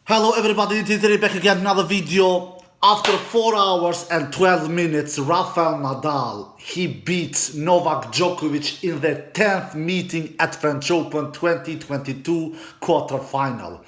Hello everybody, it is Terry back again, another video. After 4 hours and 12 minutes, Rafael Nadal, he beats Novak Djokovic in their 10th meeting at French Open 2022 quarterfinal.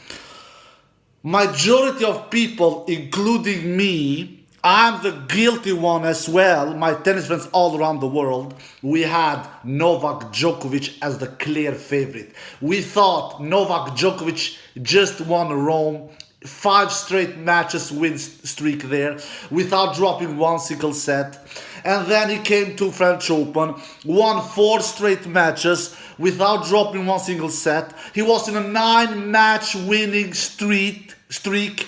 Majority of people, including me, I'm the guilty one as well, my tennis friends all around the world, we had Novak Djokovic as the clear favorite. We thought Novak Djokovic just won Rome, 5 straight matches win streak there, without dropping one single set. And then he came to French Open, won 4 straight matches without dropping one single set. He was in a 9-match winning streak,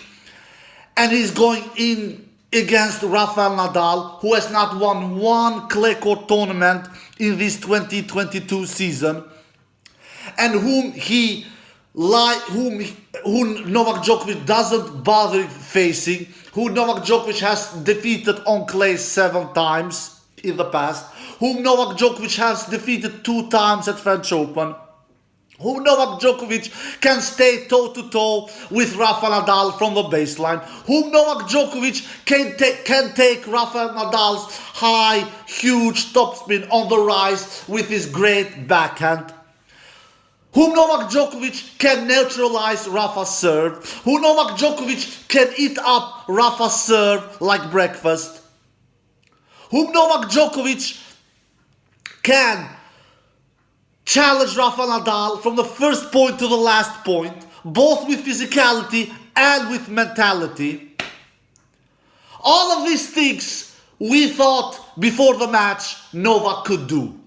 and he's going in against Rafael Nadal, who has not won one clay court tournament in this 2022 season, and whom Novak Djokovic doesn't bother facing, who Novak Djokovic has defeated on clay 7 times in the past, whom Novak Djokovic has defeated 2 times at French Open, whom Novak Djokovic can stay toe-to-toe with Rafael Nadal from the baseline, whom Novak Djokovic can take Rafael Nadal's high, huge topspin on the rise with his great backhand, whom Novak Djokovic can neutralize Rafa's serve, who Novak Djokovic can eat up Rafa's serve like breakfast, whom Novak Djokovic can challenge Rafael Nadal from the first point to the last point, both with physicality and with mentality. All of these things we thought before the match Novak could do.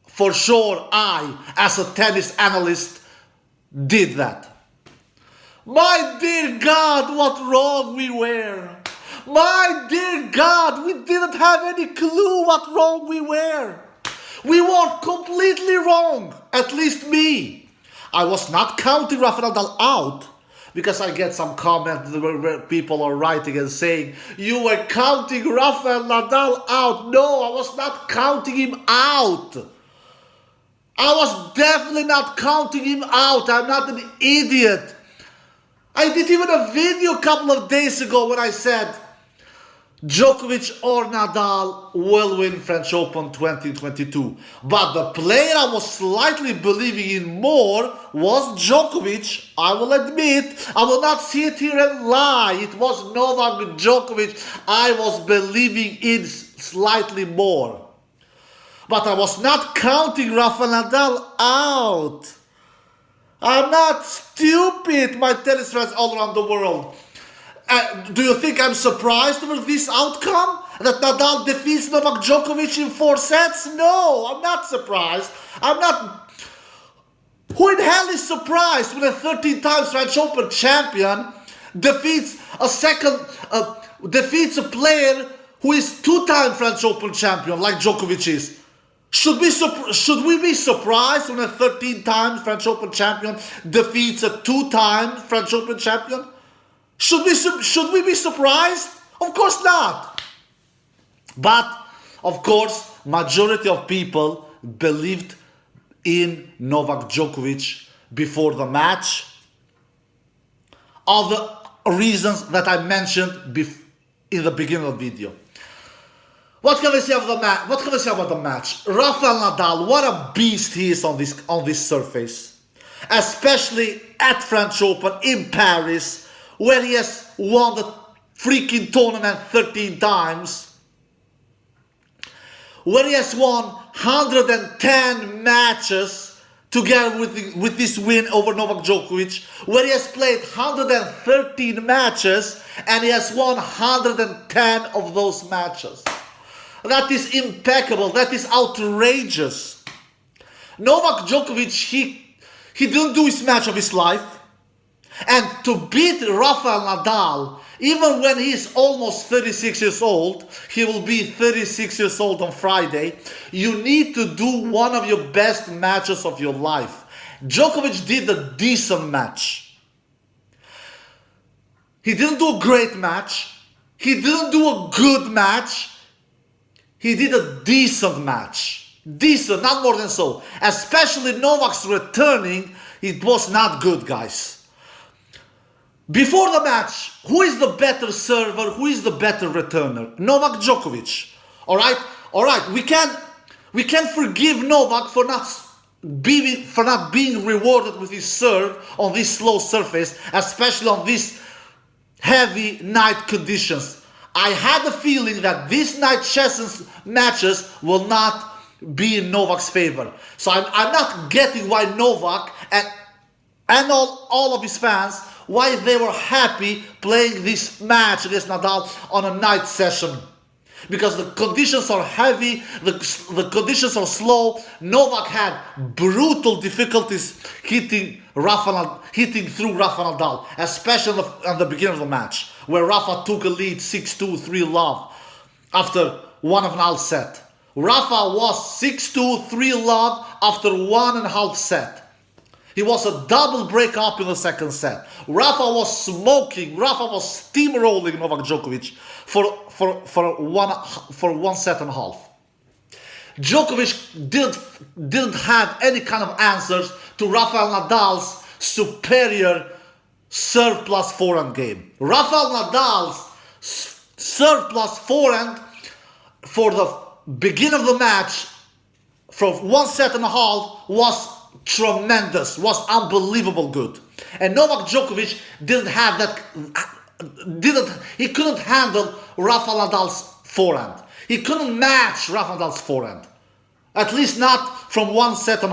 For sure, I, as a tennis analyst, did that. My dear God, what wrong we were. My dear God, we didn't have any clue what wrong we were. We were completely wrong, at least me. I was not counting Rafael Nadal out, because I get some comments where people are writing and saying, you were counting Rafael Nadal out. No, I was not counting him out. I was definitely not counting him out. I'm not an idiot. I did even a video a couple of days ago when I said, Djokovic or Nadal will win French Open 2022. But the player I was slightly believing in more was Djokovic. I will admit, I will not sit here and lie. It was Novak Djokovic I was believing in slightly more. But I was not counting Rafael Nadal out. I'm not stupid, my tennis friends all around the world. Do you think I'm surprised over this outcome? That Nadal defeats Novak Djokovic in 4 sets? No, I'm not surprised. I'm not. Who in hell is surprised when a 13 times French Open champion defeats a player who is 2-time French Open champion like Djokovic is? Should we be surprised when a 13 times French Open champion defeats a 2-time French Open champion? Should we be surprised? Of course not. But, of course, majority of people believed in Novak Djokovic before the match. All the reasons that I mentioned in the beginning of the video. What can we say about the match? What can we say about the match? Rafael Nadal, what a beast he is on this surface. Especially at French Open in Paris, where he has won the freaking tournament 13 times, where he has won 110 matches together with this win over Novak Djokovic, where he has played 113 matches and he has won 110 of those matches. That is impeccable. That is outrageous. Novak Djokovic, he didn't do his match of his life. And to beat Rafael Nadal, even when he's almost 36 years old, he will be 36 years old on Friday, you need to do one of your best matches of your life. Djokovic did a decent match. He didn't do a great match. He didn't do a good match. He did a decent match. Decent, not more than so. Especially Novak's returning, it was not good, guys. Before the match, who is the better server? Who is the better returner? Novak Djokovic. All right. We can forgive Novak for not being rewarded with his serve on this slow surface, especially on these heavy night conditions. I had a feeling that these night chess matches will not be in Novak's favor. So I'm not getting why Novak and all of his fans, why they were happy playing this match against Nadal on a night session. Because the conditions are heavy, the conditions are slow. Novak had brutal difficulties hitting through Rafa Nadal, especially at the beginning of the match, where Rafa took a lead 6-2, 3-love after 1.5 set. Rafa was 6-2, 3-love after 1.5 set. He was a double break up in the second set. Rafa was smoking. Rafa was steamrolling Novak Djokovic for 1.5 sets. Djokovic didn't have any kind of answers to Rafael Nadal's superior serve plus forehand game. Rafael Nadal's serve plus forehand for the beginning of the match from 1.5 sets was tremendous, was unbelievable good. And Novak Djokovic he couldn't handle Rafa Nadal's forehand. He couldn't match Rafa Nadal's forehand. At least not from 1.5 sets.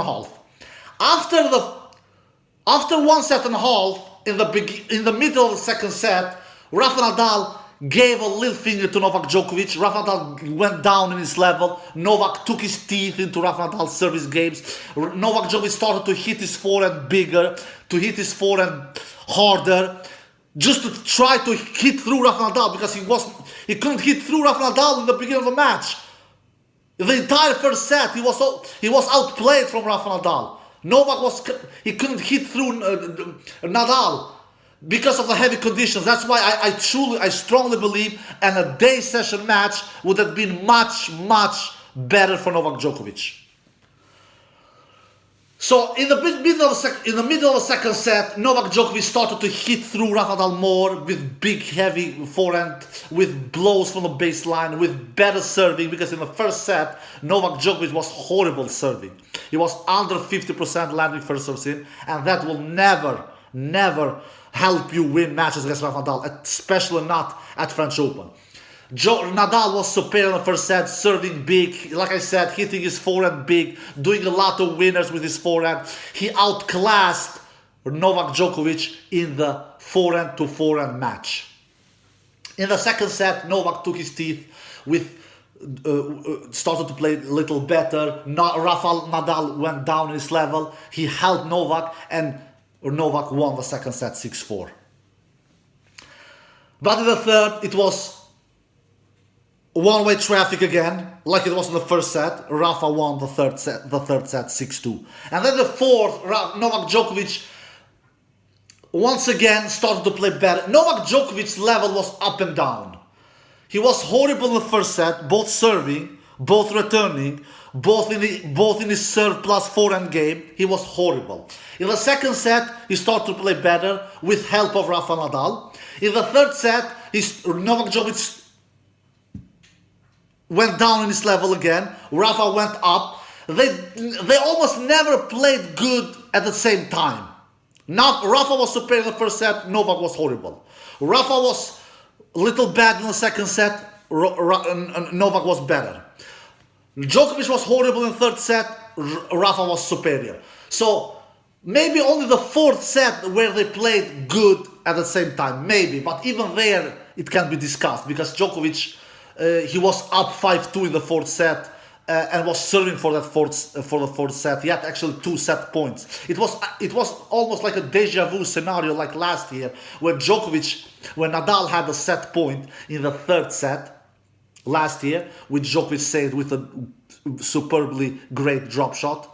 After 1.5 sets, in the middle of the second set, Rafa Nadal gave a little finger to Novak Djokovic. Rafa Nadal went down in his level. Novak took his teeth into Rafa Nadal's service games. Novak Djokovic started to hit his forehand bigger, to hit his forehand harder, just to try to hit through Rafa Nadal, because he couldn't hit through Rafa Nadal in the beginning of the match. The entire first set, he was outplayed from Rafa Nadal. He couldn't hit through Nadal because of the heavy conditions. That's why I strongly believe a day session match would have been much, much better for Novak Djokovic. So in the middle of the second set, Novak Djokovic started to hit through Rafa Nadal more with big, heavy forehand, with blows from the baseline, with better serving. Because in the first set, Novak Djokovic was horrible serving. He was under 50% landing first serves in, and that will never help you win matches against Rafa Nadal, especially not at French Open. Nadal was superior in the first set, serving big, like I said, hitting his forehand big, doing a lot of winners with his forehand. He outclassed Novak Djokovic in the forehand to forehand match. In the second set, Novak took his teeth started to play a little better. Rafael Nadal went down his level. He held Novak, and Novak won the second set 6-4. But in the third, it was one-way traffic again, like it was in the first set. Rafa won the third set 6-2. And then the fourth, Novak Djokovic once again started to play better. Novak Djokovic's level was up and down. He was horrible in the first set, both serving, both returning, both in his serve plus forehand game. He was horrible. In the second set, he started to play better with help of Rafa Nadal. In the third set, Novak Djokovic went down in his level again. Rafa went up. They almost never played good at the same time. Rafa was superior in the first set. Novak was horrible. Rafa was a little bad in the second set. Novak was better. Djokovic was horrible in the third set. Rafa was superior. So maybe only the fourth set where they played good at the same time. Maybe, but even there it can be discussed, because Djokovic he was up 5-2 in the fourth set and was serving for the fourth set. He had actually 2 set points. It was almost like a deja vu scenario like last year, where Nadal had a set point in the third set last year, which Djokovic saved with a superbly great drop shot.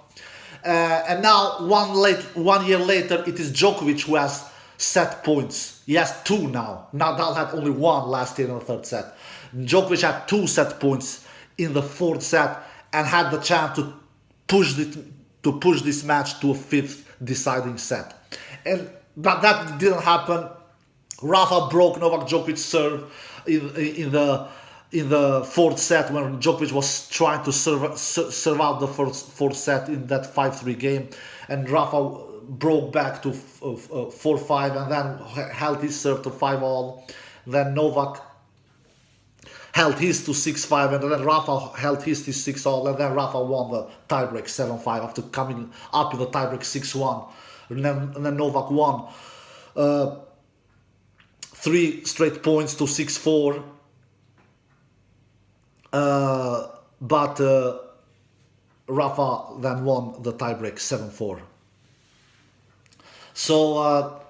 And now 1 year later, it is Djokovic who has set points. He has 2 now. Nadal had only 1 last year in the third set. Djokovic had 2 set points in the fourth set and had the chance to push this match to a 5th deciding set. But that didn't happen. Rafa broke Novak Djokovic's serve in the fourth set when Djokovic was trying to serve out the fourth set in that 5-3 game, and Rafa broke back to 4-5 and then held his serve to 5-all. Then Novak held his to 6-5, and then Rafa held his to 6-all, and then Rafa won the tiebreak 7-5 after coming up in the tiebreak 6-1. And then Novak won 3 straight points to 6-4. But Rafa then won the tiebreak 7-4. So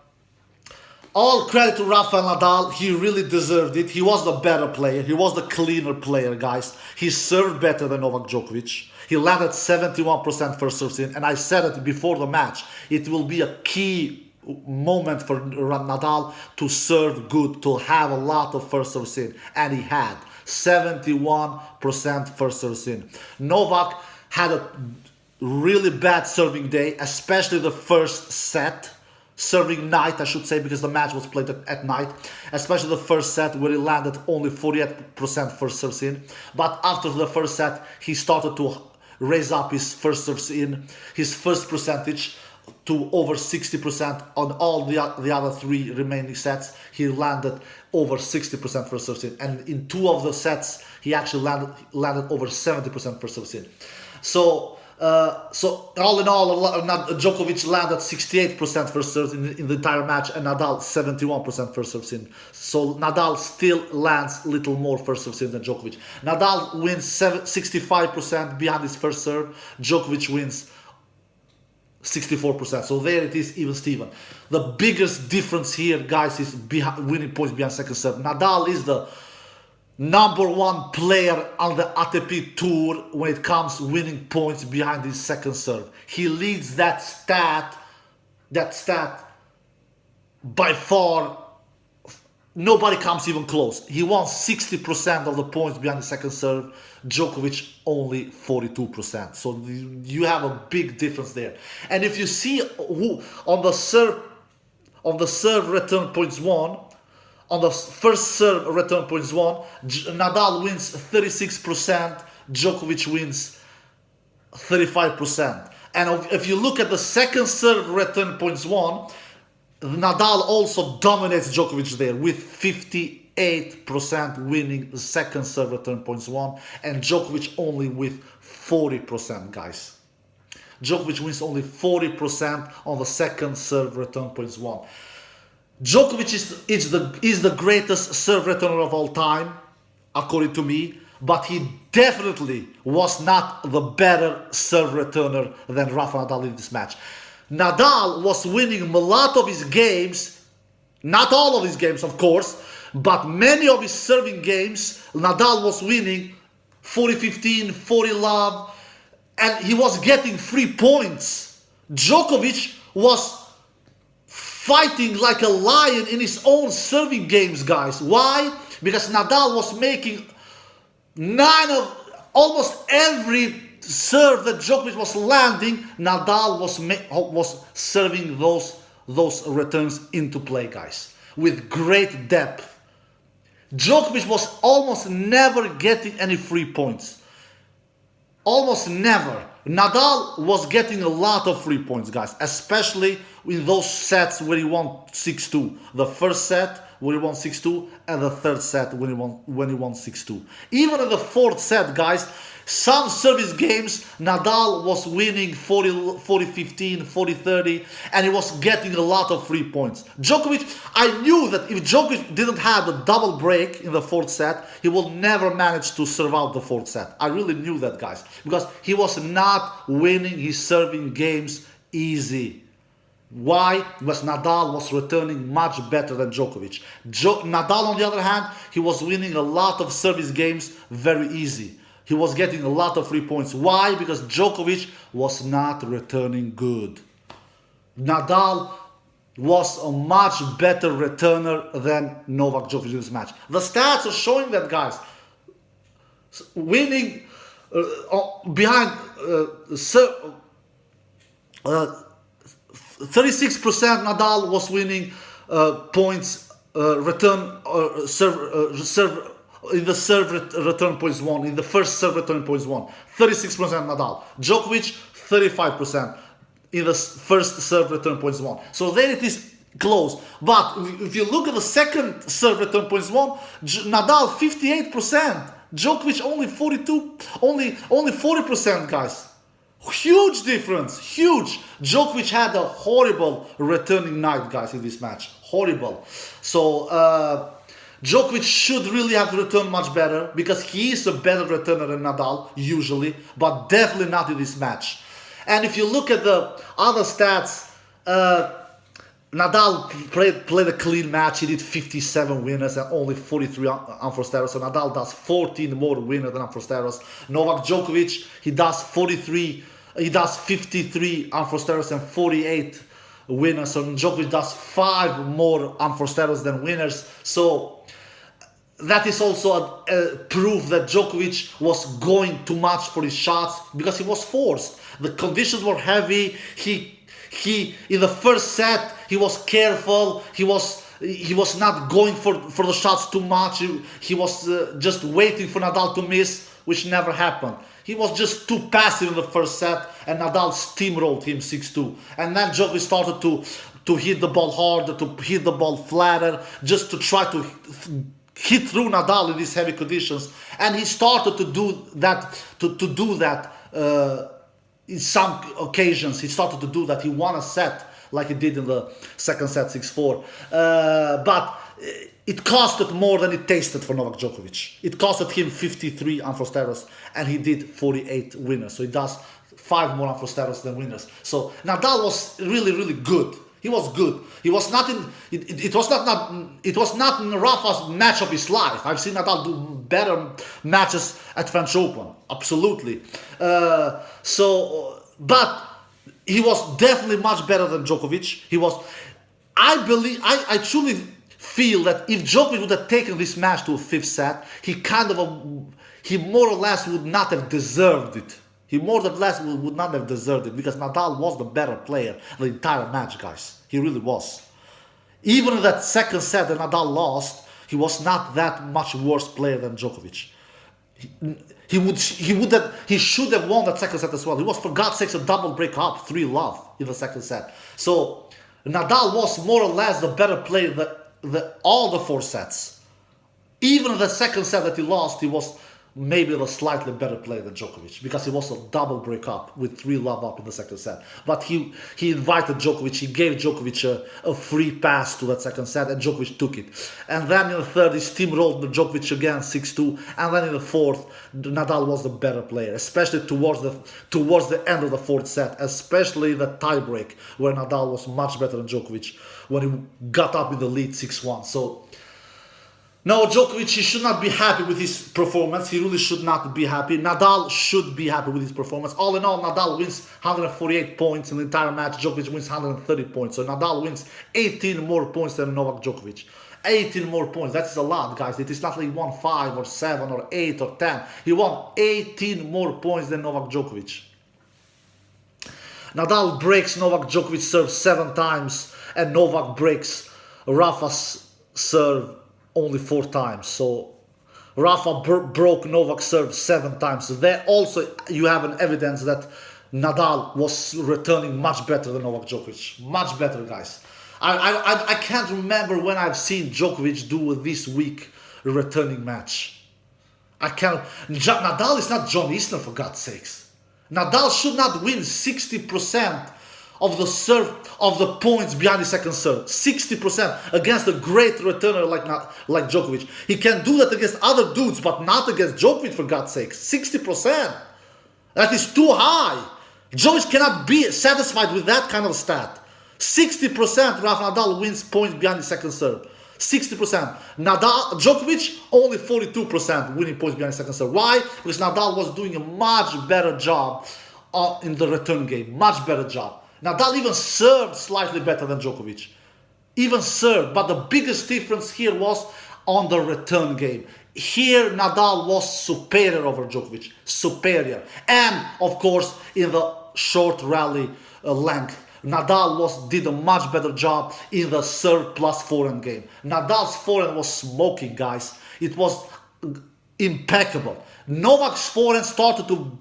all credit to Rafael Nadal. He really deserved it. He was the better player. He was the cleaner player, guys. He served better than Novak Djokovic. He landed 71% first serve in, and I said it before the match. It will be a key moment for Nadal to serve good, to have a lot of first serve in, and he had 71% first serve in. Novak had a really bad serving day, especially the first set. Serving night, I should say, because the match was played at night, especially the first set where he landed only 48% first serves in. But after the first set, he started to raise up his first serves in, his first percentage to over 60%. On all the other 3 remaining sets, he landed over 60% first serves in, and in 2 of the sets, he actually landed over 70% first serves in. So all in all, Djokovic landed 68% first serves in the entire match, and Nadal 71% first serves in. So Nadal still lands little more first serves in than Djokovic. Nadal wins 65% behind his first serve. Djokovic wins 64%. So there it is, even Steven. The biggest difference here, guys, is winning points behind second serve. Nadal is the number 1 player on the ATP Tour when it comes to winning points behind his second serve. He leads that stat by far. Nobody comes even close. He won 60% of the points behind the second serve. Djokovic only 42%. So you have a big difference there. And if you see who on the serve return points won, on the first serve return points won, Nadal wins 36%, Djokovic wins 35%. And if you look at the second serve return points won, Nadal also dominates Djokovic there with 58% winning the second serve return points won, and Djokovic only with 40%, guys. Djokovic wins only 40% on the second serve return points won. Djokovic is the greatest serve returner of all time, according to me, but he definitely was not the better serve returner than Rafa Nadal in this match. Nadal was winning a lot of his games, not all of his games, of course, but many of his serving games, Nadal was winning 40-15, 40-love, and he was getting 3 points. Djokovic was fighting like a lion in his own serving games, guys. Why? Because Nadal was making 9 of almost every serve that Djokovic was landing. Nadal was serving those returns into play, guys, with great depth. Djokovic was almost never getting any free points. Almost never. Nadal was getting a lot of free points, guys, especially in those sets where he won 6-2. The first set where he won 6-2, and the third set when he won 6-2. Even in the fourth set, guys, some service games, Nadal was winning 40-15, 40-30, and he was getting a lot of free points. Djokovic, I knew that if Djokovic didn't have the double break in the fourth set, he will never manage to serve out the fourth set. I really knew that, guys, because he was not winning his serving games easy. Why? Because Nadal was returning much better than Djokovic. Nadal, on the other hand, he was winning a lot of service games very easy. He was getting a lot of free points. Why? Because Djokovic was not returning good. Nadal was a much better returner than Novak Djokovic in this match. The stats are showing that, guys. Winning behind 36% Nadal was winning points serve in the return points won, in the first serve return points won, 36% Nadal. Djokovic, 35% in the first serve return points won. So there it is close. But if you look at the second serve return points won, Nadal 58%, Djokovic only 42, only 40%, guys. Huge difference, huge. Djokovic had a horrible returning night, guys, in this match. Horrible. So Djokovic should really have returned much better because he is a better returner than Nadal usually, but definitely not in this match. And if you look at the other stats, Nadal played a clean match. He did 57 winners and only 43 unforced errors. So Nadal does 14 more winners than unforced errors. Novak Djokovic, he does 53 unforced errors and 48 winners. So Djokovic does 5 more unforced errors than winners. So that is also a proof that Djokovic was going too much for his shots because he was forced. The conditions were heavy. He in the first set he was careful. He was not going for the shots too much. He was just waiting for Nadal to miss, which never happened. He was just too passive in the first set, and Nadal steamrolled him 6-2. And then Djokovic started to hit the ball harder, to hit the ball flatter, just to try to hit through Nadal in these heavy conditions. And he started to do that. In some occasions, he started to do that. He won a set like he did in the second set, 6-4. But it costed more than it tasted for Novak Djokovic. It costed him 53 unforced errors, and he did 48 winners. So he does 5 more unforced errors than winners. So Nadal was really, really good. He was good. He was not in. It was not in Rafa's match of his life. I've seen Nadal do better matches at French Open. Absolutely. But he was definitely much better than Djokovic. He was. I truly feel that if Djokovic would have taken this match to a 5th set, he more or less would not have deserved it. He more or less would not have deserved it because Nadal was the better player the entire match, guys. He really was. Even in that second set that Nadal lost, he was not that much worse player than Djokovic. He should have won that second set as well. He was, for God's sakes, a double break up, 3-love in the second set. So Nadal was more or less the better player all the 4 sets. Even in the second set that he lost, he was maybe a slightly better player than Djokovic because he was a double break up with 3-love up in the second set. But he invited Djokovic, he gave Djokovic a free pass to that second set, and Djokovic took it. And then in the third, he steamrolled Djokovic again 6-2, and then in the fourth, Nadal was the better player, especially towards the end of the fourth set, especially the tiebreak where Nadal was much better than Djokovic when he got up in the lead 6-1. So no, Djokovic, he should not be happy with his performance. He really should not be happy. Nadal should be happy with his performance. All in all, Nadal wins 148 points in the entire match. Djokovic wins 130 points. So Nadal wins 18 more points than Novak Djokovic. 18 more points. That's a lot, guys. It is not like he won 5 or 7 or 8 or 10. He won 18 more points than Novak Djokovic. Nadal breaks Novak Djokovic's serve 7 times, and Novak breaks Rafa's serve only 4 times. So Rafa broke Novak's serve 7 times. So there also you have an evidence that Nadal was returning much better than Novak Djokovic. Much better, guys. I can't remember when I've seen Djokovic do this weak returning match. Nadal is not John Isner, for God's sakes. Nadal should not win 60% of the points behind the second serve. 60% against a great returner like Djokovic. He can do that against other dudes, but not against Djokovic, for God's sake. 60%. That is too high. Djokovic cannot be satisfied with that kind of stat. 60% Rafa Nadal wins points behind the second serve. 60%. Djokovic, only 42% winning points behind the second serve. Why? Because Nadal was doing a much better job in the return game. Much better job. Nadal even served slightly better than Djokovic. Even served. But the biggest difference here was on the return game. Here Nadal was superior over Djokovic. Superior. And, of course, in the short rally length. Nadal did a much better job in the serve plus forehand game. Nadal's forehand was smoking, guys. It was impeccable. Novak's forehand started to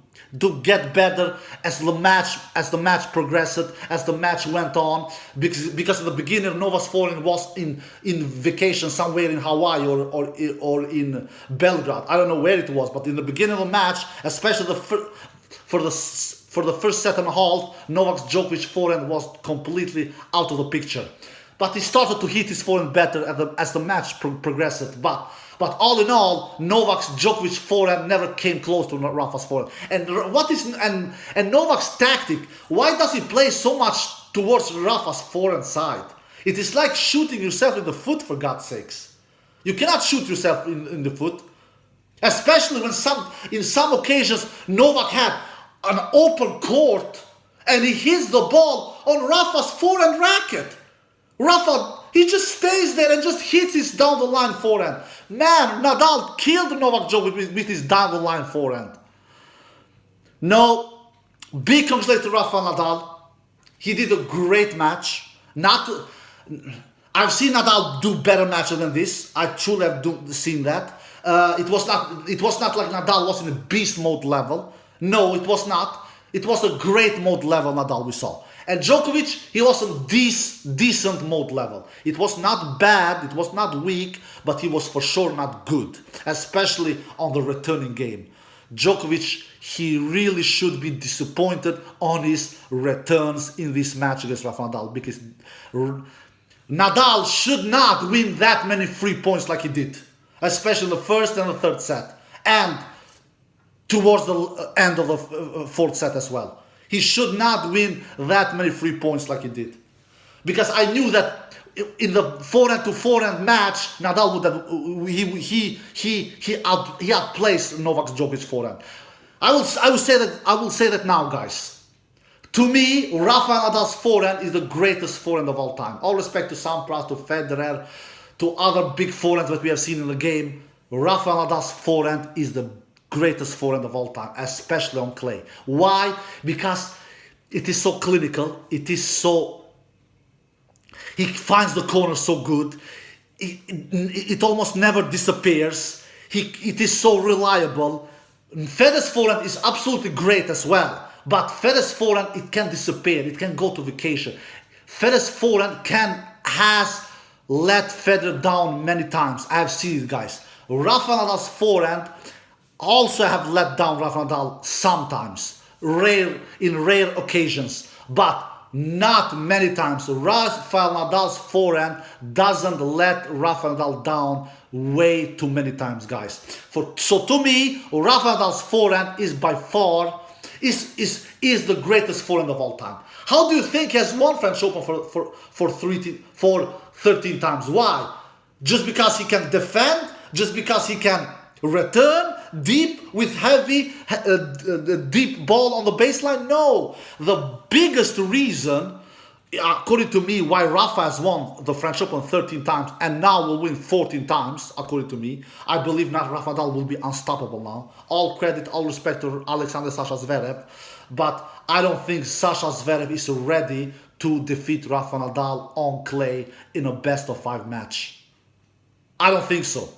get better as the match progressed, as the match went on, because in the beginning Novak's forehand was in vacation somewhere in Hawaii or in Belgrade. I don't know where it was, but in the beginning of the match, especially for the first set and a half, Novak's Djokovic forehand was completely out of the picture. But he started to hit his forehand better as the match progressed. But all in all, Novak's Djokovic forehand never came close to Rafa's forehand. And Novak's tactic? Why does he play so much towards Rafa's forehand side? It is like shooting yourself in the foot, for God's sakes. You cannot shoot yourself in the foot, especially when in some occasions Novak had an open court and he hits the ball on Rafa's forehand racket. Rafa, he just stays there and just hits his down the line forehand. Man, Nadal killed Novak Djokovic with his down the line forehand. No, big congratulations to Rafa Nadal. He did a great match. I've seen Nadal do better matches than this. I truly have seen that. It was not like Nadal was in a beast mode level. No, it was not. It was a great mode level Nadal we saw. And Djokovic, he was a decent mode level. It was not bad, it was not weak, but he was for sure not good, especially on the returning game. Djokovic, he really should be disappointed on his returns in this match against Rafa Nadal, because Nadal should not win that many free points like he did, especially in the first and the third set, and towards the end of the fourth set as well. He should not win that many free points like he did, because I knew that in the forehand to forehand match, Nadal would have he outplaced Novak Djokovic forehand. I will say that now, guys. To me, Rafa Nadal's forehand is the greatest forehand of all time. All respect to Sampras, to Federer, to other big forehands that we have seen in the game. Rafa Nadal's forehand is the greatest forehand of all time, especially on clay. Why? Because it is so clinical. He finds the corner so good. It almost never disappears. It is so reliable. Federer's forehand is absolutely great as well. But Federer's forehand, it can disappear. It can go to vacation. Federer's forehand has let Federer down many times. I have seen it, guys. Rafa Nadal's forehand also have let down Rafa Nadal sometimes, in rare occasions, but not many times. Rafael Nadal's forehand doesn't let Rafa Nadal down way too many times, guys. So to me, Rafa Nadal's forehand is by far is the greatest forehand of all time. How do you think he has won French Open for 13 times? Why? Just because he can defend? Just because he can return deep with heavy deep ball on the baseline? No. The biggest reason, according to me, why Rafa has won the French Open 13 times and now will win 14 times, according to me, I believe now Rafa Nadal will be unstoppable now. All credit, all respect to Alexander Sasha Zverev, but I don't think Sasha Zverev is ready to defeat Rafa Nadal on clay in a best-of-5 match. I don't think so.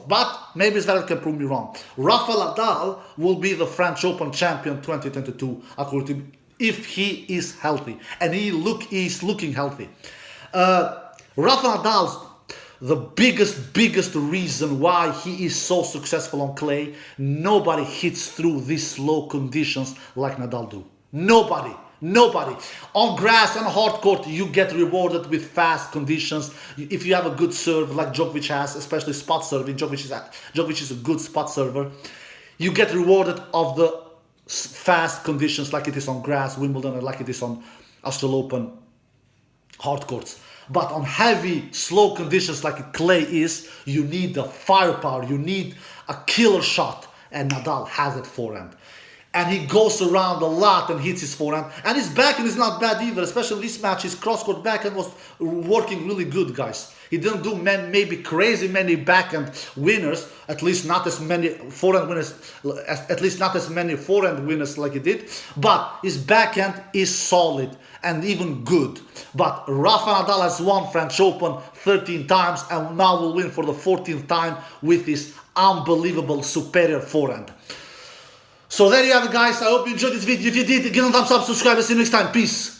But maybe Zverev can prove me wrong. Rafael Nadal will be the French Open champion 2022, according to me, if he is healthy. And he's looking healthy. Rafael Nadal's the biggest reason why he is so successful on clay. Nobody hits through these slow conditions like Nadal do. Nobody. On grass and hard court, you get rewarded with fast conditions. If you have a good serve like Djokovic has, especially spot serving, Djokovic is a good spot server. You get rewarded of the fast conditions like it is on grass, Wimbledon, and like it is on Australian Open hard courts. But on heavy, slow conditions like clay is, you need the firepower. You need a killer shot, and Nadal has it forehand. and he goes around a lot and hits his forehand. And his backhand is not bad either, especially this match. His cross-court backhand was working really good, guys. He didn't do maybe crazy many backhand winners, at least not as many forehand winners, like he did. But his backhand is solid and even good. But Rafa Nadal has won French Open 13 times and now will win for the 14th time with his unbelievable superior forehand. So there you have it, guys. I hope you enjoyed this video. If you did, give it a thumbs up, subscribe, and see you next time. Peace.